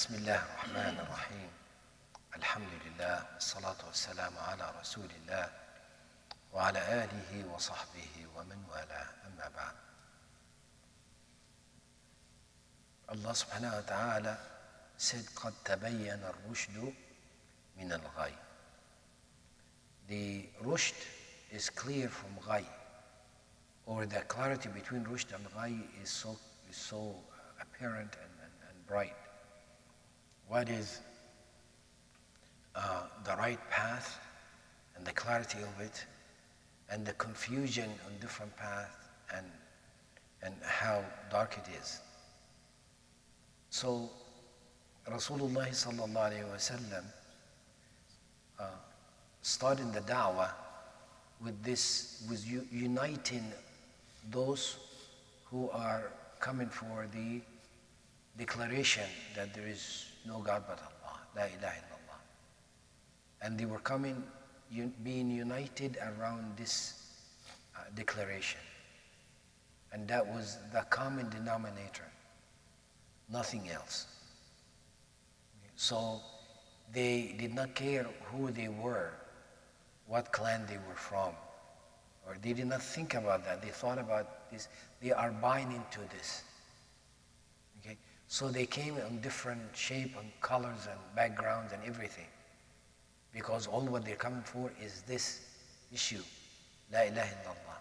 بسم الله الرحمن الرحيم الحمد لله والصلاة والسلام على رسول الله وعلى آله وصحبه ومن والاه أما بعد. Allah subhanahu wa ta'ala said قد تبين الرشد من الغي. The rushd is clear from ghay, or the clarity between rushd and ghay is so apparent and bright. What is the right path and the clarity of it, and the confusion on different paths and how dark it is. So Rasulullah sallallahu alayhi wa sallam started the da'wah with this, with uniting those who are coming for the declaration that there is no God but Allah, la ilaha illallah. And they were coming, being united around this declaration. And that was the common denominator, nothing else. So they did not care who they were, what clan they were from, or they did not think about that. They thought about this, they are buying into this. Okay? So they came in different shape and colors and backgrounds and everything, because all what they're coming for is this issue, la ilaha illallah.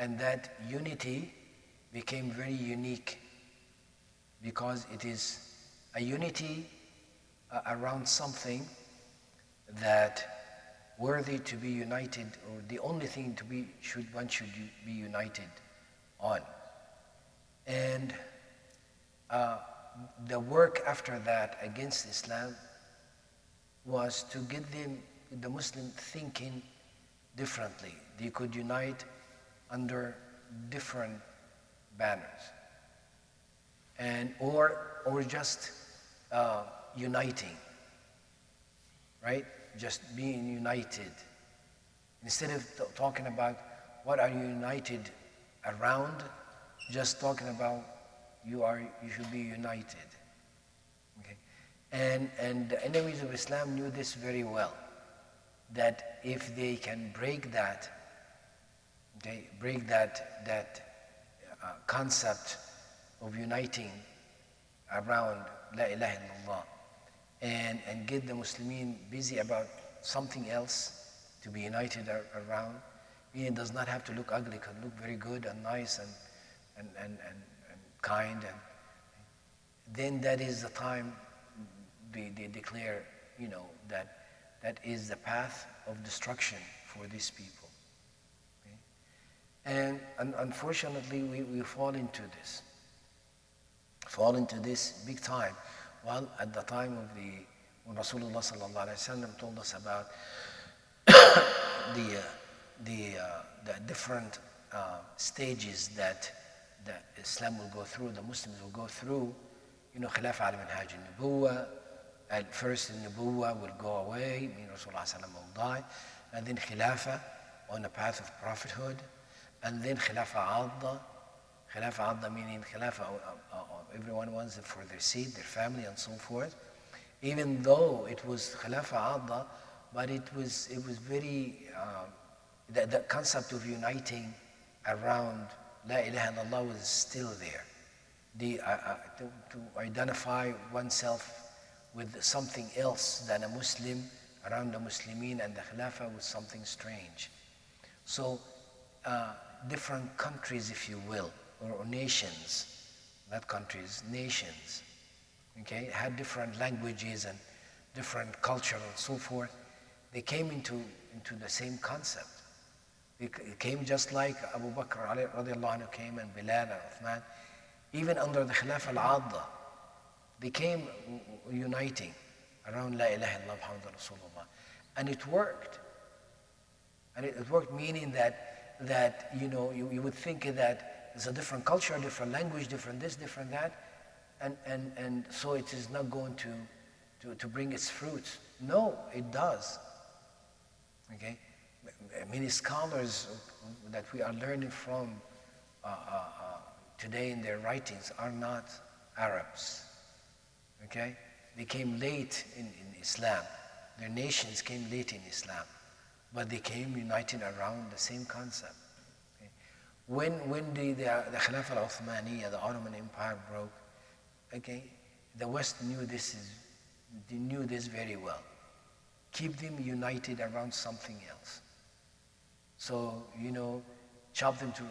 And that unity became very unique, because it is a unity around something that worthy to be united, or the only thing one should be united on. And the work after that against Islam was to get the Muslim thinking differently. They could unite under different banners, and or just uniting, right? Just being united. Instead of talking about what are you united around, just talking about you should be united. Okay? And the enemies of Islam knew this very well, that if they can break that concept of uniting around la ilaha illallah, and get the Muslimin busy about something else to be united around. It does not have to look ugly, it can look very good and nice and kind, and then that is the time they declare, that is the path of destruction for these people. Okay? And unfortunately we fall into this big time. Well, at the time of when Rasulullah sallallahu alaihi wasallam told us about the different stages that Islam will go through, the Muslims will go through, Khilafah ala manhaj al-nubuwah. At first the nubuwah will go away, meaning Rasulullah sallallahu alaihi wasallam will die, and then Khilafah on the path of prophethood, and then Khilafah adda. Khilafah adda meaning Khilafah, everyone wants it for their seed, their family, and so forth. Even though it was Khilafah adda, but it was very, the concept of uniting around la ilaha illallah was still there. To identify oneself with something else than a Muslim around the Muslimin and the Khilafah was something strange. So different countries, if you will, or nations, not countries, nations, okay, had different languages and different culture and so forth. They came into the same concept. It came just like Abu Bakr radiallahu anhu came, and Bilal and Uthman, even under the Khilafah al-Adda, they came uniting around La ilaha illallah Muhammadur Rasulullah. And it worked. And it worked, meaning that you would think that it's a different culture, different language, different this, different that, and so it is not going to bring its fruits. No, it does. Okay? Many scholars that we are learning from today in their writings are not Arabs. okay? They came late in Islam. Their nations came late in Islam, but they came united around the same concept. Okay? When the Khilafah al-Uthmaniyya, the Ottoman Empire broke, okay, the West they knew this very well. Keep them united around something else. So, chop them to,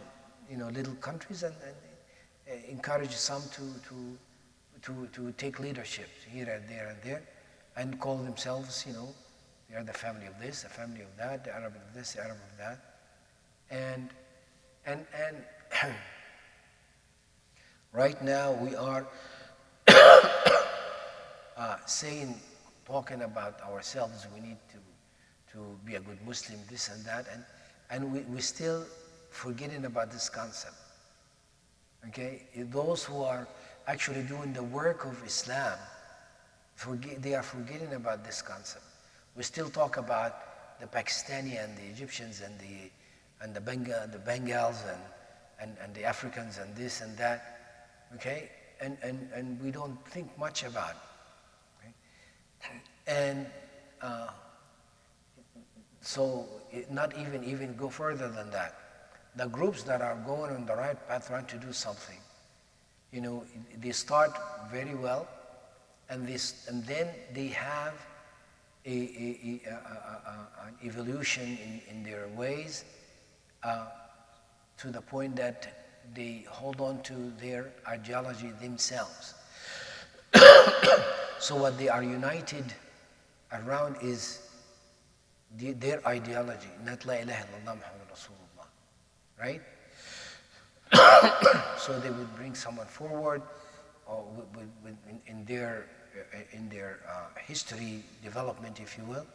little countries and encourage some to take leadership here and there and call themselves, they are the family of this, the family of that, the Arab of this, the Arab of that. And right now we are talking about ourselves, we need to be a good Muslim, this and that, and we still forgetting about this concept. Okay? Those who are actually doing the work of Islam, they are forgetting about this concept. We still talk about the Pakistani and the Egyptians and the Bengals and the Africans and this and that. Okay? And we don't think much about it. And so not even go further than that. The groups that are going on the right path, trying to do something, they start very well, and then they have an evolution in their ways to the point that they hold on to their ideology themselves. So what they are united around is their ideology, not La ilaha illallah Muhammad Rasulullah, right? So they would bring someone forward or in their history development, if you will,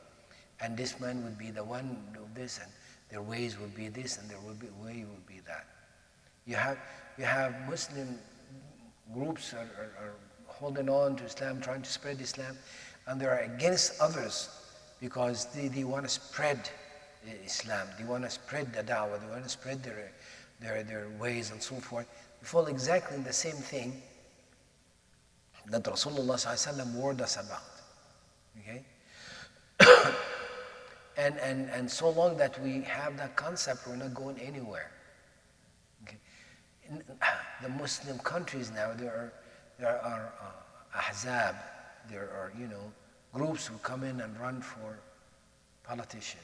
and this man would be the one of this, and their ways would be this, and their way would be that. You have Muslim groups are holding on to Islam, trying to spread Islam, and they are against others because they want to spread Islam, they want to spread the da'wah, they want to spread their ways and so forth. They fall exactly in the same thing that Rasulullah ﷺ warned us about. Okay? and so long that we have that concept, we're not going anywhere. Okay? In the Muslim countries now, there are ahzab, there are, groups who come in and run for politics,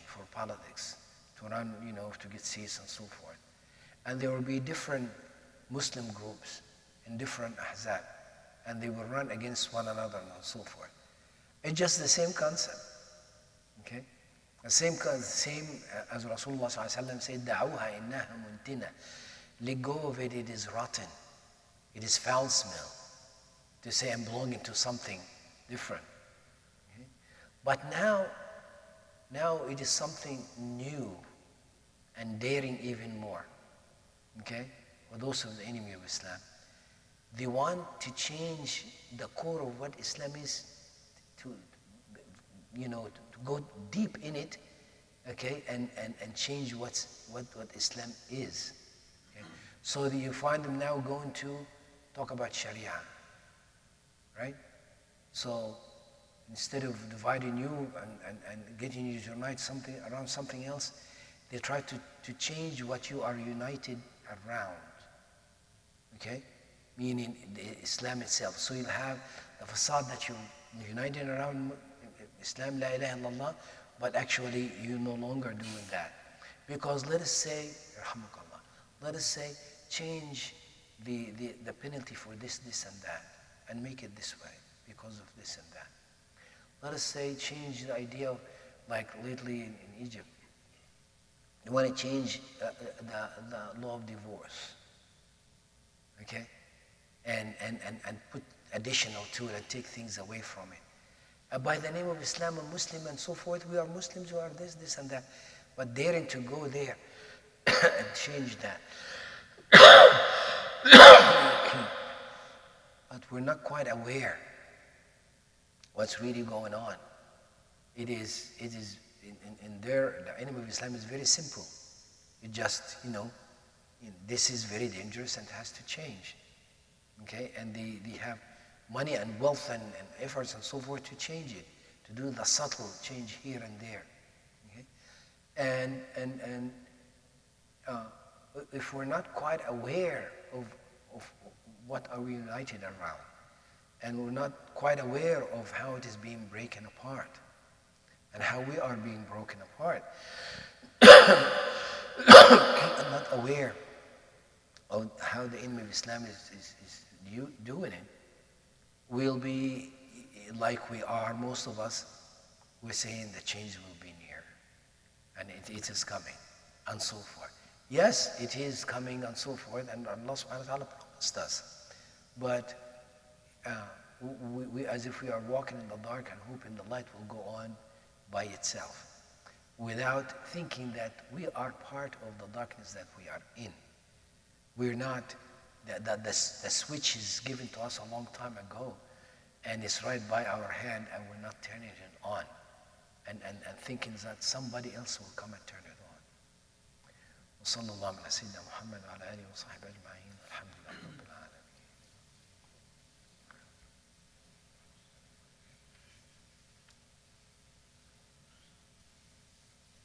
to run, to get seats and so forth. And there will be different Muslim groups in different ahzab, and they will run against one another and so forth. It's just the same concept, okay? The same as Rasulullah ﷺ said, "Da'uha innaha muntina." Let go of it, it is rotten. It is foul smell. To say I'm belonging to something different. Okay? But now it is something new and daring even more. Okay? For those of the enemy of Islam, they want to change the core of what Islam is, to go deep in it, okay, and change what Islam is. Okay? So that you find them now going to talk about Sharia. Right? So instead of dividing you and getting you to unite something around something else, they try to change what you are united around. Okay? Meaning Islam itself. So you'll have the facade that you're united around Islam, La ilaha illallah, but actually you're no longer doing that. Because let us say, change the penalty for this and that, and make it this way because of this and that. Let us say change the idea of, like lately in Egypt, they want to change the law of divorce, okay, and put additional to it and take things away from it. By the name of Islam and Muslim and so forth, we are Muslims, we are this and that, but daring to go there and change that. But we're not quite aware what's really going on. It is in there, the enemy of Islam is very simple. It just, this is very dangerous and has to change. Okay? And they have money and wealth and efforts and so forth to change it, to do the subtle change here and there. Okay? And if we're not quite aware of what are we united around, and we're not quite aware of how it is being broken apart, and how we are being broken apart, and not aware of how the enemy of Islam is doing it, we'll be like we are, most of us, we're saying the change will be near, and it is coming, and so forth. Yes, it is coming and so forth, and Allah subhanahu wa ta'ala promised us. But we, as if we are walking in the dark and hoping the light will go on by itself, without thinking that we are part of the darkness that we are in. We're not, the switch is given to us a long time ago, and it's right by our hand, and we're not turning it on, and thinking that somebody else will come and turn it on. وصلى الله على سيدنا محمد وعلى آله وصحبه أجمعين الحمد لله رب العالمين.